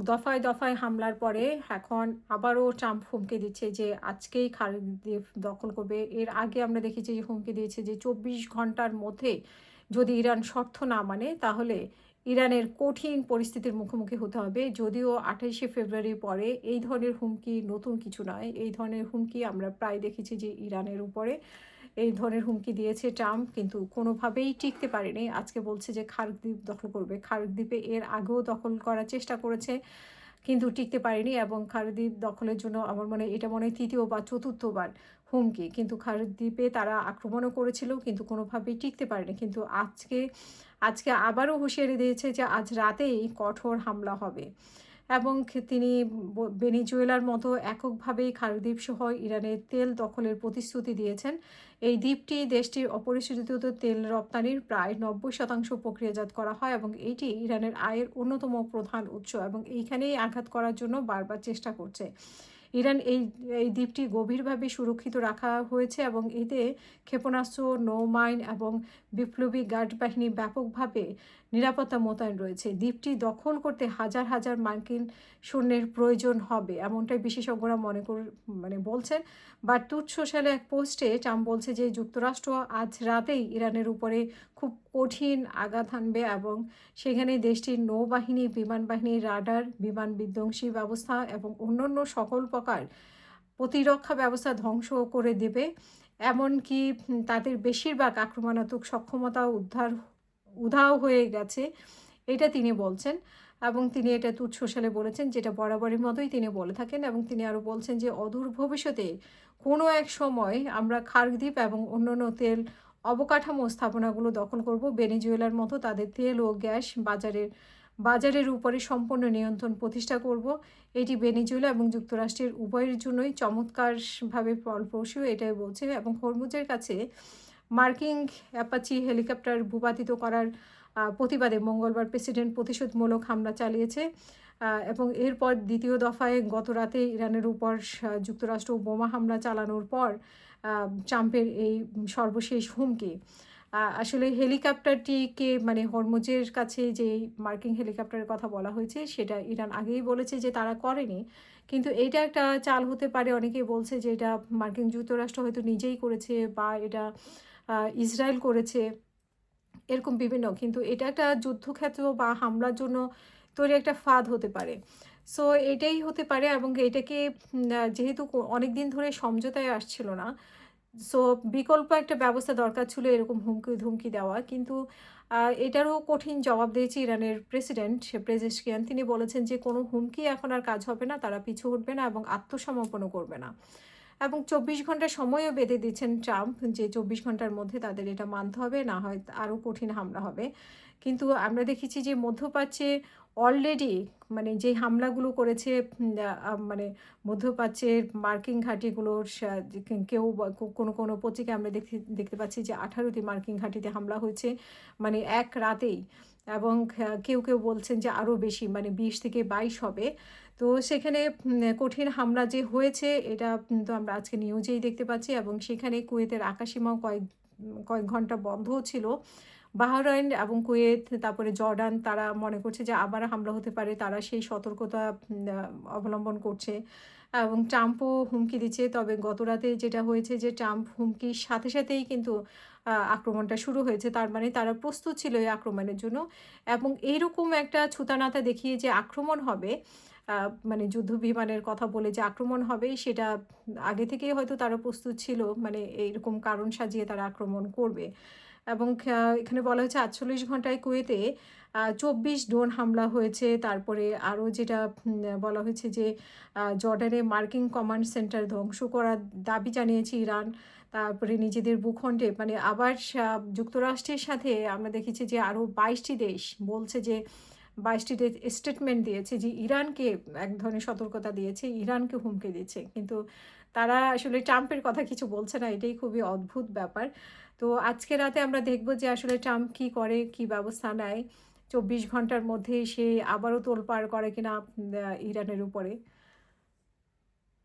দফায় দফায় হামলার পরে এখন আবারও ট্রাম্প হুমকি দিচ্ছে যে আজকেই খালেদ দখল করবে। এর আগে আমরা দেখেছি যে হুমকি দিয়েছে যে ২৪ ঘন্টার মধ্যে যদি ইরান শর্ত না মানে তাহলে ইরানের কঠিন পরিস্থিতির মুখোমুখি হতে হবে। যদিও ২৮শে ফেব্রুয়ারি পরে এই ধরনের হুমকি নতুন কিছু নয়। এই ধরনের হুমকি আমরা প্রায় দেখেছি যে ইরানের উপরে এই ধরনের হুমকি দিয়েছে ট্রাম্প, কিন্তু কোনোভাবেই টিকতে পারেনি। আজকে বলছে যে খার্ক দ্বীপ দখল করবে। খার্ক দ্বীপে এর আগেও দখল করার চেষ্টা করেছে, কিন্তু টিকতে পারেনি এবং খার্ক দ্বীপ দখলের জন্য আমার মনে হয় এটা মনে হয় ৩য় বা ৪র্থবার হুমকি। কিন্তু খার্ক দ্বীপে তারা আক্রমণও করেছিল, কিন্তু কোনোভাবেই টিকতে পারেনি। কিন্তু আজকে আবারও হুঁশিয়ারি দিয়েছে যে আজ রাতেই কঠোর হামলা হবে। এবং তিনি ভেনেজুয়েলার মতো এককভাবেই খাল দ্বীপসহ ইরানের তেল দখলের প্রতিশ্রুতি দিয়েছেন। এই দ্বীপটি দেশটির অপরিশোধিত তেল রপ্তানির প্রায় ৯০% প্রক্রিয়াজাত করা হয় এবং এটি ইরানের আয়ের অন্যতম প্রধান উৎস, এবং এইখানেই আঘাত করার জন্য বারবার চেষ্টা করছে। ইরান এই দ্বীপটি গভীরভাবে সুরক্ষিত রাখা হয়েছে এবং এতে ক্ষেপণাস্ত্র, নৌমাইন এবং বিপ্লবী গার্ড বাহিনী ব্যাপকভাবে নিরাপত্তা মোতায়েন রয়েছে। দ্বীপটি দখল করতে হাজার হাজার মার্কিন সৈন্যের প্রয়োজন হবে, এমনটাই বিশেষজ্ঞরা বলছেন। বাট ট্রুথ সোশ্যালে এক পোস্টে ট্রাম্প বলছে যে যুক্তরাষ্ট্র আজ রাতেই ইরানের উপরে খুব কঠিন আঘাত হানবে এবং সেখানে দেশটির নৌবাহিনী, বিমান বাহিনী, রাডার, বিমান বিধ্বংসী ব্যবস্থা এবং অন্যান্য সকল প্রকার প্রতিরক্ষা ব্যবস্থা ধ্বংস করে দেবে। এমনকি তাদের বেশিরভাগ আক্রমণাত্মক সক্ষমতা উধাও হয়ে গেছে, এটা তিনি বলছেন। এবং তিনি এটা ট্রুথ সোশ্যালে বলেছেন, যেটা বরাবরের মতোই তিনি বলে থাকেন। এবং তিনি আরও বলছেন যে অদূর ভবিষ্যতে কোনো এক সময় আমরা খার্ক দ্বীপ এবং অন্যান্য তেল অবকাঠামো স্থাপনাগুলো দখল করব। ভেনেজুয়েলার মতো তাদের তেল ও গ্যাস বাজারের উপরে সম্পূর্ণ নিয়ন্ত্রণ প্রতিষ্ঠা করব। এটি ভেনেজুয়েলা এবং যুক্তরাষ্ট্রের উভয়ের জন্যই চমৎকারভাবে ফলপ্রসূ, এটাই বলছে। এবং হরমুজের কাছে মার্কিন অ্যাপাচি হেলিকপ্টার ভূপাতিত করার প্রতিবাদে মঙ্গলবার প্রেসিডেন্ট প্রতিশোধমূলক হামলা চালিয়েছে। এবং এরপর দ্বিতীয় দফায় গত রাতে ইরানের উপর যুক্তরাষ্ট্র বোমা হামলা চালানোর পর ট্রাম্পের এই সর্বশেষ হুমকি। আসলে হেলিকপ্টারটিকে হরমুজের কাছে যে মার্কিন হেলিকপ্টারের কথা বলা হয়েছে সেটা ইরান আগেই বলেছে যে তারা করেনি, কিন্তু এটা একটা চাল হতে পারে। অনেকেই বলছে যে এটা মার্কিন যুক্তরাষ্ট্র হয়তো নিজেই করেছে বা এটা ইসরায়েল করেছে, এরকম বিভিন্ন। কিন্তু এটা একটা যুদ্ধক্ষেত্র বা হামলার জন্য তৈরি একটা ফাঁদ হতে পারে। সো এটাই হতে পারে এবং এটাকে যেহেতু অনেক দিন ধরে সমঝোতায় আসছিল না, সো বিকল্প একটা ব্যবস্থা দরকার ছিল এরকম হুমকি দেওয়া। কিন্তু এটারও কঠিন জবাব দিয়েছে ইরানের প্রেসিডেন্ট পেজেশকিয়ান। তিনি বলেছেন যে কোনো হুমকি এখন আর কাজ হবে না, তারা পিছু হটবে না এবং আত্মসমর্পণও করবে না। এবং ২৪ ঘন্টা সময়ও বেঁধে দিচ্ছেন ট্রাম্প যে ২৪ ঘন্টার মধ্যে তাদের এটা মানতে হবে, না হয় আরও কঠিন হামলা হবে। কিন্তু আমরা দেখেছি যে মধ্যপ্রাচ্যে অলরেডি যে হামলাগুলো করেছে মধ্যপ্রাচ্যের মার্কিন ঘাঁটিগুলোর কেউ কোনো পত্রিকায় আমরা দেখতে পাচ্ছি যে ১৮টি মার্কিন ঘাঁটিতে হামলা হয়েছে এক রাতেই। এবং কেউ বলছেন যে আরও বেশি ২০ থেকে ২২ হবে। তো সেখানে কঠিন হামলা যে হয়েছে এটা কিন্তু আমরা আজকে নিউজেই দেখতে পাচ্ছি। এবং সেখানে কুয়েতের আকাশসীমাও কয়েক ঘন্টা বন্ধও ছিল। বাহরাইন এবং কুয়েত, তারপরে জর্ডান, তারা মনে করছে যে আবার হামলা হতে পারে, তারা সেই সতর্কতা অবলম্বন করছে। এবং ট্রাম্পও হুমকি দিচ্ছে। তবে গতরাতে যেটা হয়েছে যে ট্রাম্প হুমকির সাথে সাথেই কিন্তু আক্রমণটা শুরু হয়েছে। তার মানে তারা প্রস্তুত ছিল এই আক্রমণের জন্য। এবং এইরকম একটা ছুতানাতা দেখিয়ে যে আক্রমণ হবে, যুদ্ধ বিমানের কথা বলে যে আক্রমণ হবে, সেটা আগে থেকেই হয়তো তারা প্রস্তুত ছিল। এইরকম কারণ সাজিয়ে তারা আক্রমণ করবে। এবং এখানে বলা হয়েছে ৪৮ ঘন্টায় কুয়েতে ২৪ ড্রোন হামলা হয়েছে। তারপরে আরও যেটা বলা হয়েছে যে জর্ডানে মার্কিন কমান্ড সেন্টার ধ্বংস করার দাবি জানিয়েছে ইরান। তারপরে নিজেদের ভূখণ্ডে আবার যুক্তরাষ্ট্রের সাথে আমরা দেখেছি যে আরও ২২টি দেশ বলছে যে ২২টি দেশ স্টেটমেন্ট দিয়েছে যে ইরানকে এক ধরনের সতর্কতা দিয়েছে, ইরানকে হুমকি দিচ্ছে। কিন্তু তারা আসলে ট্রাম্পের কথা কিছু বলছে না, এটাই খুবই অদ্ভুত ব্যাপার। তো আজকে রাতে আমরা দেখব যে আসলে ট্রাম্প কী করে, কী ব্যবস্থা নেয়। ২৪ ঘন্টার মধ্যে সে আবারও তোলপাড় করে কিনা ইরানের উপরে।